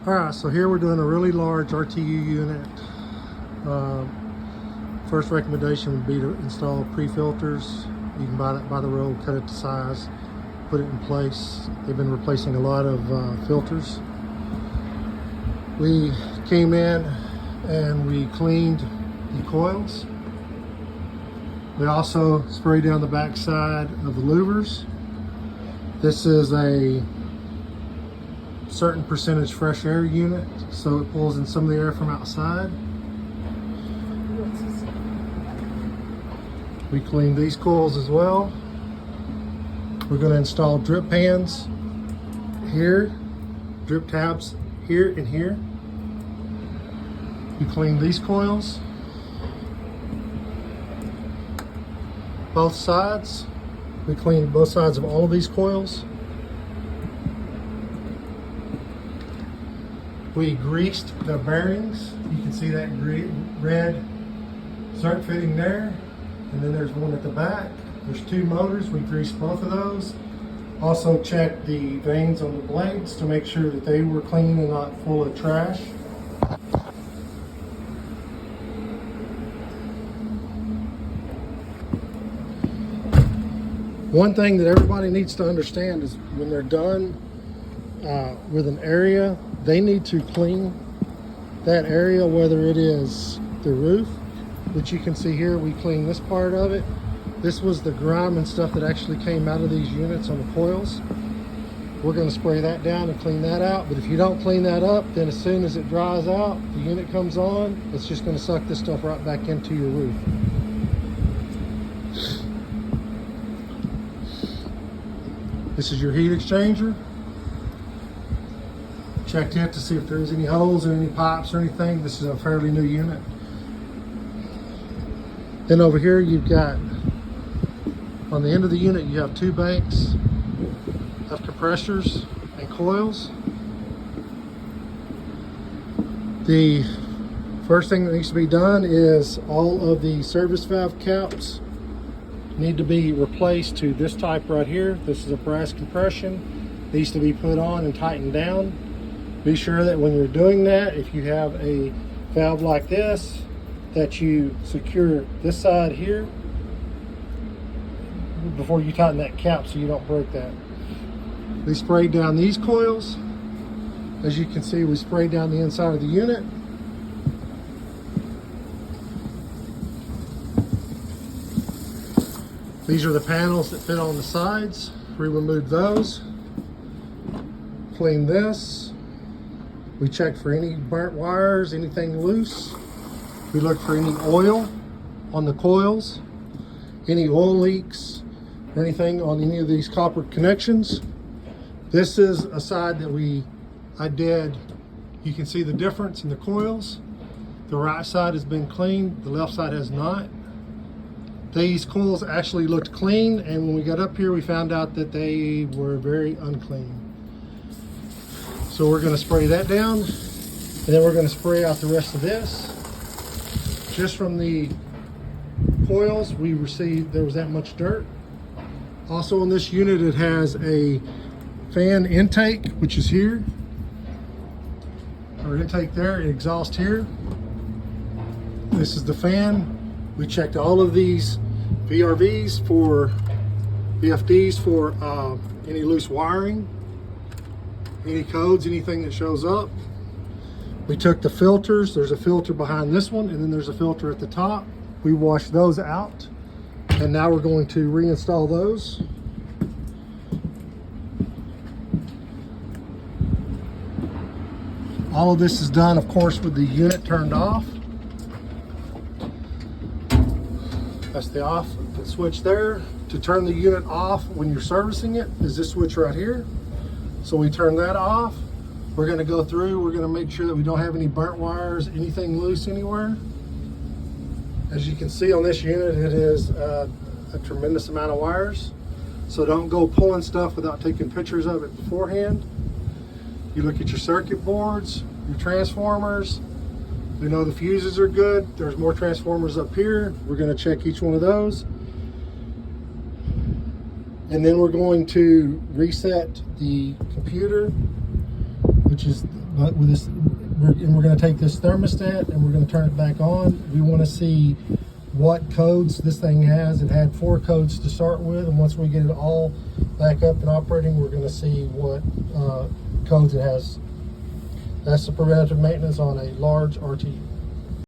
Alright, so here we're doing a really large RTU unit. First recommendation would be to install pre-filters. You can buy that by the roll, cut it to size, put it in place. They've been replacing a lot of filters. We came in and we cleaned the coils. We also sprayed down the back side of the louvers. This is a certain percentage fresh air unit, so it pulls in some of the air from outside. We cleaned these coils as well. We're going to install drip pans here, drip tabs here and here. We cleaned these coils, both sides. We cleaned both sides of all of these coils. We greased the bearings. You can see that red start fitting there. And then there's one at the back. There's two motors. We greased both of those. Also checked the vanes on the blades to make sure that they were clean and not full of trash. One thing that everybody needs to understand is when they're done with an area, they need to clean that area, whether it is the roof, which you can see here, we cleaned this part of it. This was the grime and stuff that actually came out of these units on the coils. We're going to spray that down and clean that out, but if you don't clean that up, then as soon as it dries out, the unit comes on, it's just going to suck this stuff right back into your roof. This is your heat exchanger. Checked it to see if there's any holes or any pipes or anything. This is a fairly new unit. Then over here you've got, on the end of the unit, you have two banks of compressors and coils. The first thing that needs to be done is all of the service valve caps need to be replaced to this type right here. This is a brass compression. Needs to be put on and tightened down. Be sure that when you're doing that, if you have a valve like this, that you secure this side here before you tighten that cap so you don't break that. We sprayed down these coils. As you can see, we sprayed down the inside of the unit. These are the panels that fit on the sides. We removed those. Cleaned this. We checked for any burnt wires, anything loose. We looked for any oil on the coils, any oil leaks, or anything on any of these copper connections. This is a side that I did. You can see the difference in the coils. The right side has been cleaned, the left side has not. These coils actually looked clean, and when we got up here, we found out that they were very unclean. So we're going to spray that down, and then we're going to spray out the rest of this. Just from the coils, we received there was that much dirt. Also on this unit, it has a fan intake, which is here, or intake there, and exhaust here. This is the fan. We checked all of these VFDs for any loose wiring, any codes, anything that shows up. We took the filters. There's a filter behind this one, and then there's a filter at the top. We washed those out, and now we're going to reinstall those. All of this is done, of course, with the unit turned off. That's the off switch there. To turn the unit off when you're servicing it is this switch right here. So we turn that off. We're going to go through, we're going to make sure that we don't have any burnt wires, anything loose anywhere. As you can see on this unit, it is a tremendous amount of wires. So don't go pulling stuff without taking pictures of it beforehand. You look at your circuit boards, your transformers. We know the fuses are good. There's more transformers up here. We're going to check each one of those. And then we're going to reset the computer, which is But with this, we're going to take this thermostat and we're going to turn it back on. We want to see what codes this thing has. It had 4 codes to start with, and once we get it all back up and operating, we're going to see what codes it has. That's the preventative maintenance on a large RTU.